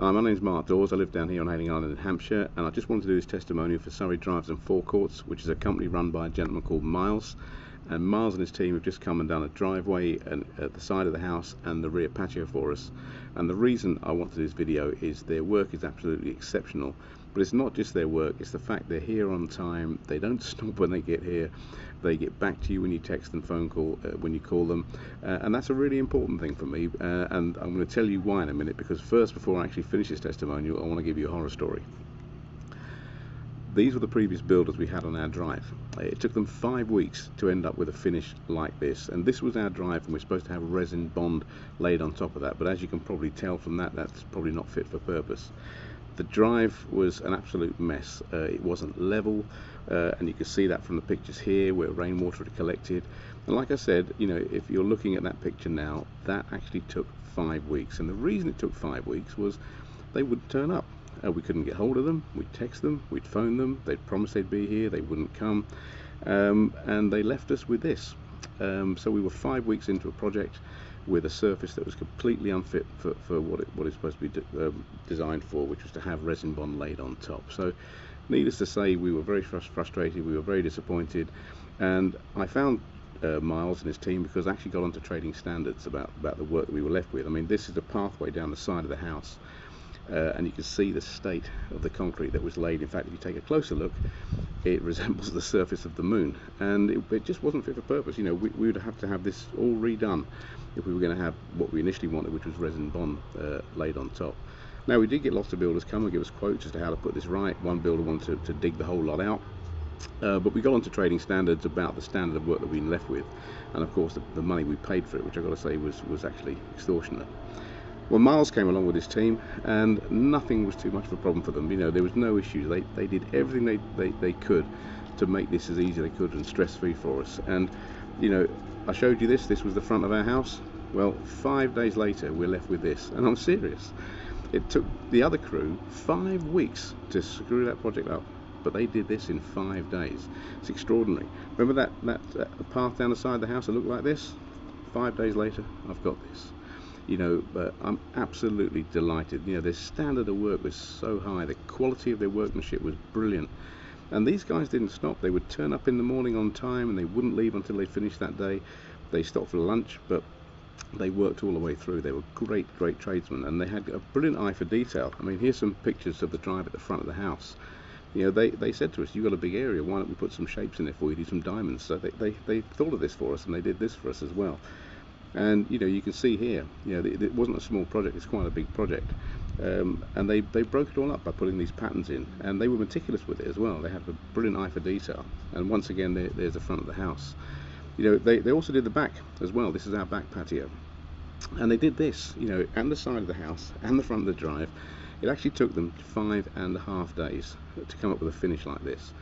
Hi, my name's Mark Dawes. I live down here on Hayling Island in Hampshire, and I just wanted to do this testimonial for Surrey Drives and Forecourts, which is a company run by a gentleman called Miles. And Miles and his team have just come and done a driveway and at the side of the house and the rear patio for us. And the reason I wanted to do this video is their work is absolutely exceptional. But it's not just their work, it's the fact they're here on time. They don't stop when they get here. They get back to you when you text and phone call, when you call them. And that's a really important thing for me. And I'm going to tell you why in a minute, because first, before I actually finish this testimonial, I want to give you a horror story. These were the previous builders we had on our drive. It took them 5 weeks to end up with a finish like this, and this was our drive, and we're supposed to have resin bond laid on top of that, but as you can probably tell from that, that's probably not fit for purpose. The drive was an absolute mess. It wasn't level, and you can see that from the pictures here where rainwater had collected. And like I said, you know, if you're looking at that picture now, that actually took 5 weeks, and the reason it took 5 weeks was they wouldn't turn up. We couldn't get hold of them. We'd text them, we'd phone them, they'd promise they'd be here, they wouldn't come, and they left us with this. So we were 5 weeks into a project with a surface that was completely unfit for what it's supposed to be designed for, which was to have resin bond laid on top. So needless to say, we were very frustrated, we were very disappointed, and I found Miles and his team because I actually got onto trading standards about the work that we were left with. I mean, this is a pathway down the side of the house. And you can see the state of the concrete that was laid. In fact, if you take a closer look, it resembles the surface of the moon, and it just wasn't fit for purpose. You know, we would have to have this all redone if we were going to have what we initially wanted, which was resin bond laid on top. Now, we did get lots of builders come and give us quotes as to how to put this right. One builder wanted to dig the whole lot out, but we got onto trading standards about the standard of work that we've been left with, and of course the money we paid for it, which I've got to say was actually extortionate. Well, Miles came along with his team, and nothing was too much of a problem for them. You know, there was no issues. They did everything they could to make this as easy as they could and stress-free for us. And you know, I showed you this. This was the front of our house. Well, 5 days later, we're left with this, and I'm serious. It took the other crew 5 weeks to screw that project up, but they did this in 5 days. It's extraordinary. Remember that path down the side of the house that looked like this? 5 days later, I've got this. You know, I'm absolutely delighted. You know, their standard of work was so high, the quality of their workmanship was brilliant, and these guys didn't stop. They would turn up in the morning on time, and they wouldn't leave until they finished that day. They stopped for lunch, but they worked all the way through. They were great tradesmen, and they had a brilliant eye for detail. I mean, here's some pictures of the drive at the front of the house. You know, they said to us, you've got a big area, why don't we put some shapes in there for you, do some diamonds? So they thought of this for us, and they did this for us as well. And you know, you can see here, you know, it wasn't a small project, it's quite a big project, and they broke it all up by putting these patterns in, and they were meticulous with it as well. They had a brilliant eye for detail, and once again there's the front of the house. You know, they also did the back as well. This is our back patio, and they did this, you know, and the side of the house and the front of the drive. It actually took them 5.5 days to come up with a finish like this.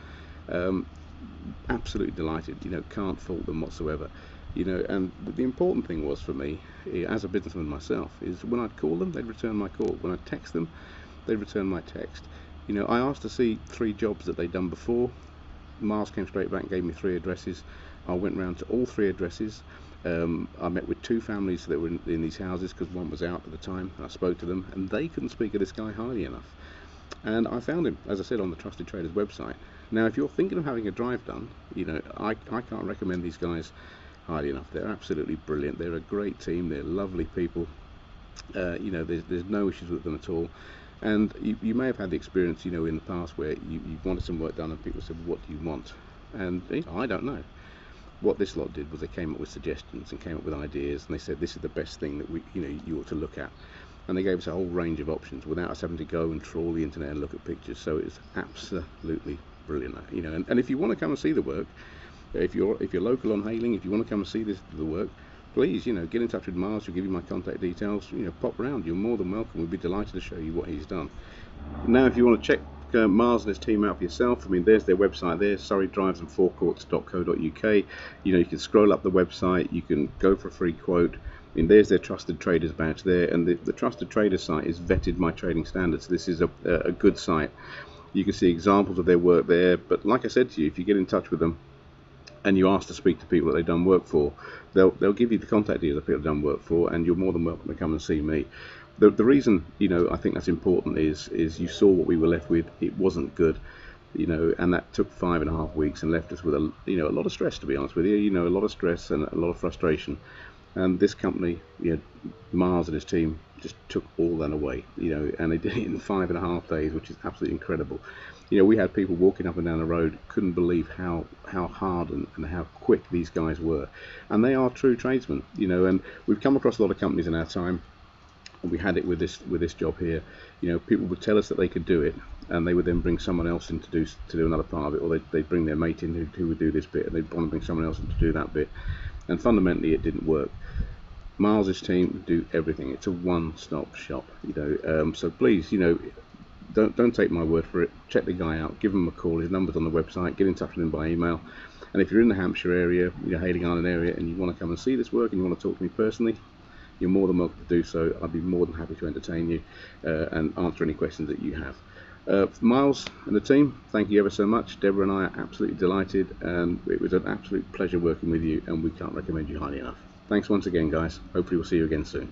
Absolutely delighted, you know, can't fault them whatsoever. You know, and the important thing was for me, as a businessman myself, is when I'd call them, they'd return my call. When I'd text them, they'd return my text. You know, I asked to see 3 jobs that they'd done before. Miles came straight back and gave me 3 addresses. I went round to all 3 addresses. I met with 2 families that were in these houses because one was out at the time. I spoke to them, and they couldn't speak of this guy highly enough. And I found him, as I said, on the Trusted Traders website. Now, if you're thinking of having a drive done, you know, I can't recommend these guys highly enough. They're absolutely brilliant. They're a great team. They're lovely people. You know, there's no issues with them at all. And you may have had the experience, you know, in the past where you wanted some work done and people said, what do you want? And you know, I don't know. What this lot did was they came up with suggestions and came up with ideas, and they said this is the best thing that you ought to look at. And they gave us a whole range of options without us having to go and trawl the internet and look at pictures. So it's absolutely brilliant. You know, and if you want to come and see the work, if you're local on Hayling, if you want to come and see the work, please, you know, get in touch with Miles. He'll give you my contact details. You know, pop round. You're more than welcome. We'd be delighted to show you what he's done. Now, if you want to check Miles and his team out for yourself, I mean, there's their website there, surreydrivesandforecourts.co.uk. You know, you can scroll up the website. You can go for a free quote. I mean, there's their Trusted Traders badge there, and the Trusted Traders site is vetted by trading standards. This is a good site. You can see examples of their work there. But like I said to you, if you get in touch with them and you ask to speak to people that they've done work for, they'll give you the contact details of people they've done work for, and you're more than welcome to come and see me. The reason, I think that's important is you saw what we were left with. It wasn't good, and that took 5.5 weeks and left us with a lot of stress, to be honest with you. A lot of stress and a lot of frustration. And this company, Miles and his team just took all that away, and they did it in 5.5 days, which is absolutely incredible. We had people walking up and down the road, couldn't believe how hard and how quick these guys were. And they are true tradesmen, and we've come across a lot of companies in our time. And we had it with this job here. People would tell us that they could do it, and they would then bring someone else in to do another part of it, or they'd bring their mate in who would do this bit, and they'd want to bring someone else in to do that bit. And fundamentally, it didn't work. Miles's team do everything. It's a one-stop shop, so please, don't take my word for it. Check the guy out, give him a call. His number's on the website. Get in touch with him by email. And if you're in the Hampshire area, Hayling Island area, and you want to come and see this work and you want to talk to me personally, you're more than welcome to do so. I'd be more than happy to entertain you and answer any questions that you have. Miles and the team, thank you ever so much. Deborah and I are absolutely delighted, and it was an absolute pleasure working with you, and we can't recommend you highly enough. Thanks once again, guys. Hopefully we'll see you again soon.